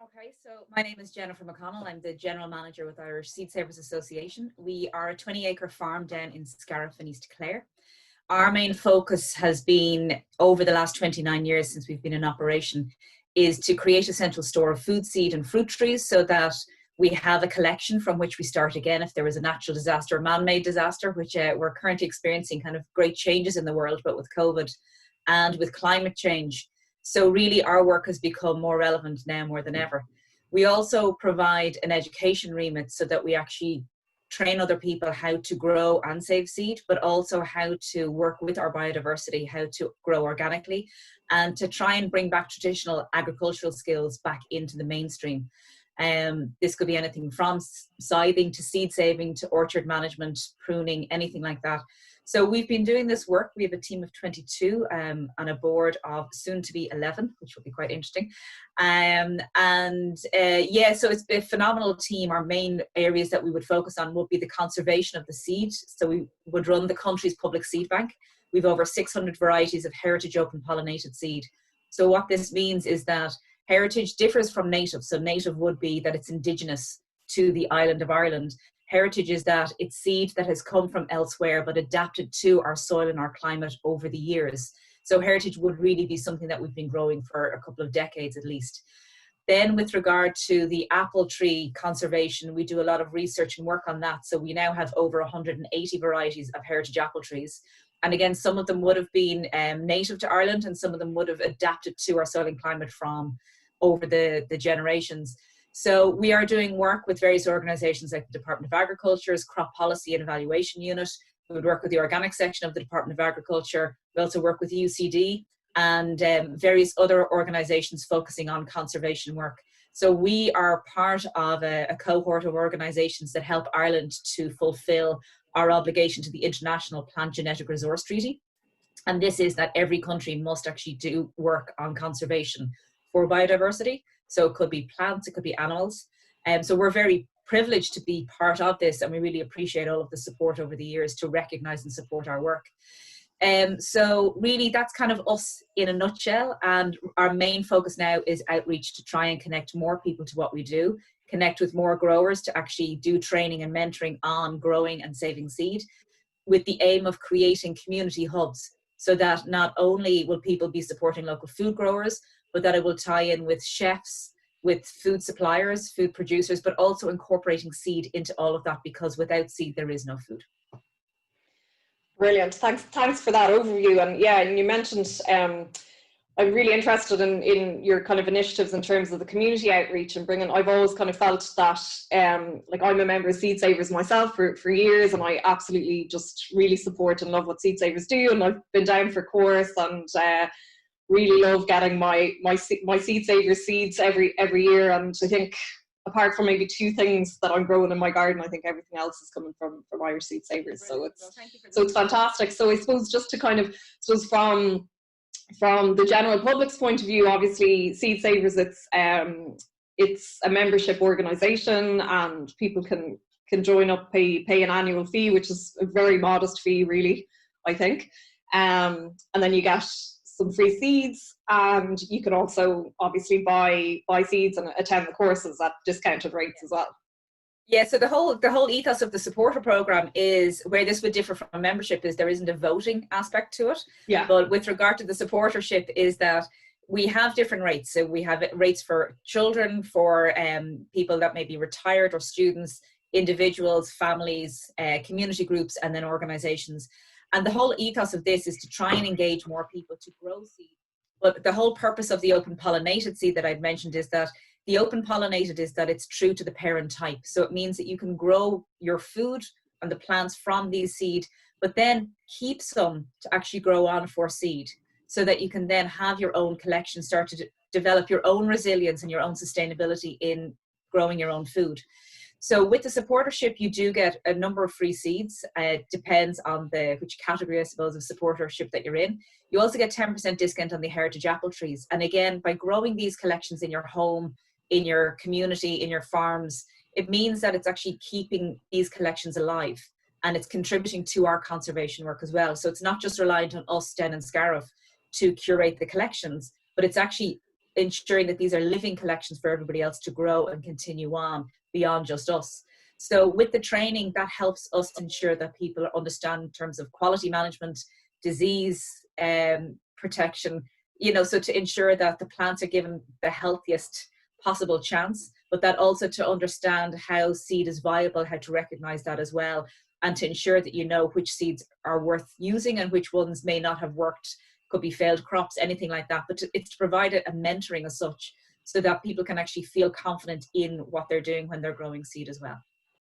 Okay, so my name is Jennifer McConnell. I'm the General Manager with Irish Seed Savers Association. We are a 20-acre farm down in Scariff in East Clare. Our main focus has been, over the last 29 years since we've been in operation, is to create a central store of food, seed and fruit trees so that we have a collection from which we start again if there was a natural disaster, a man-made disaster, which we're currently experiencing kind of great changes in the world, but with COVID and with climate change. So really our work has become more relevant now more than ever. We also provide an education remit so that we actually train other people how to grow and save seed, but also how to work with our biodiversity, how to grow organically, and to try and bring back traditional agricultural skills back into the mainstream. This could be anything from scything to seed saving to orchard management, pruning, anything like that. So we've been doing this work. We have a team of 22 on a board of soon to be 11, which will be quite interesting. Yeah, so it's a phenomenal team. Our main areas that we would focus on would be the conservation of the seed. So we would run the country's public seed bank. We've over 600 varieties of heritage open pollinated seed. So what this means is that heritage differs from native. So native would be that it's indigenous to the island of Ireland. Heritage is that it's seed that has come from elsewhere but adapted to our soil and our climate over the years. So heritage would really be something that we've been growing for a couple of decades at least. Then with regard to the apple tree conservation, we do a lot of research and work on that. So we now have over 180 varieties of heritage apple trees. And again, some of them would have been native to Ireland and some of them would have adapted to our soil and climate from over the generations. So we are doing work with various organisations like the Department of Agriculture's Crop Policy and Evaluation Unit. We would work with the organic section of the Department of Agriculture. We also work with UCD and various other organisations focusing on conservation work. So we are part of a cohort of organisations that help Ireland to fulfil our obligation to the International Plant Genetic Resource Treaty. And this is that every country must actually do work on conservation for biodiversity. So it could be plants, it could be animals. So we're very privileged to be part of this, and we really appreciate all of the support over the years to recognise and support our work. So really that's kind of us in a nutshell, and our main focus now is outreach to try and connect more people to what we do, connect with more growers to actually do training and mentoring on growing and saving seed, with the aim of creating community hubs so that not only will people be supporting local food growers, but that it will tie in with chefs, with food suppliers, food producers, but also incorporating seed into all of that, because without seed, there is no food. Brilliant. Thanks for that overview. And yeah, and you mentioned, I'm really interested in your kind of initiatives in terms of the community outreach and bringing, I've always kind of felt that, like I'm a member of Seed Savers myself for years, and I absolutely just really support and love what Seed Savers do. And I've been down for course and really love getting my Seed Savers seeds every year. And I think apart from maybe 2 things that I'm growing in my garden, I think everything else is coming from Irish Seed Savers. So it's fantastic. So I suppose just to kind of, from the general public's point of view, obviously Seed Savers, it's a membership organisation, and people can join up, pay an annual fee, which is a very modest fee, really, I think. And then you get some free seeds, and you can also obviously buy seeds and attend the courses at discounted rates as well. Yeah, so the whole ethos of the supporter program is, where this would differ from membership, is there isn't a voting aspect to it. Yeah. But with regard to the supportership, is that we have different rates. So we have rates for children, for people that may be retired, or students, individuals, families, community groups, and then organizations. And the whole ethos of this is to try and engage more people to grow seed. But the whole purpose of the open pollinated seed that I'd mentioned is that the open pollinated is that it's true to the parent type. So it means that you can grow your food and the plants from these seed, but then keep some to actually grow on for seed, so that you can then have your own collection, start to develop your own resilience and your own sustainability in growing your own food. So with the supportership, you do get a number of free seeds. It depends on which category, I suppose, of supportership that you're in. You also get 10% discount on the heritage apple trees. And again, by growing these collections in your home, in your community, in your farms, it means that it's actually keeping these collections alive, and it's contributing to our conservation work as well. So it's not just reliant on us down in Scariff to curate the collections, but it's actually ensuring that these are living collections for everybody else to grow and continue on beyond just us. So with the training, that helps us ensure that people understand in terms of quality management, disease protection, you know, so to ensure that the plants are given the healthiest possible chance, but that also to understand how seed is viable, how to recognize that as well, and to ensure that you know which seeds are worth using and which ones may not have worked, could be failed crops, anything like that. But it's to provide a mentoring as such, so that people can actually feel confident in what they're doing when they're growing seed as well.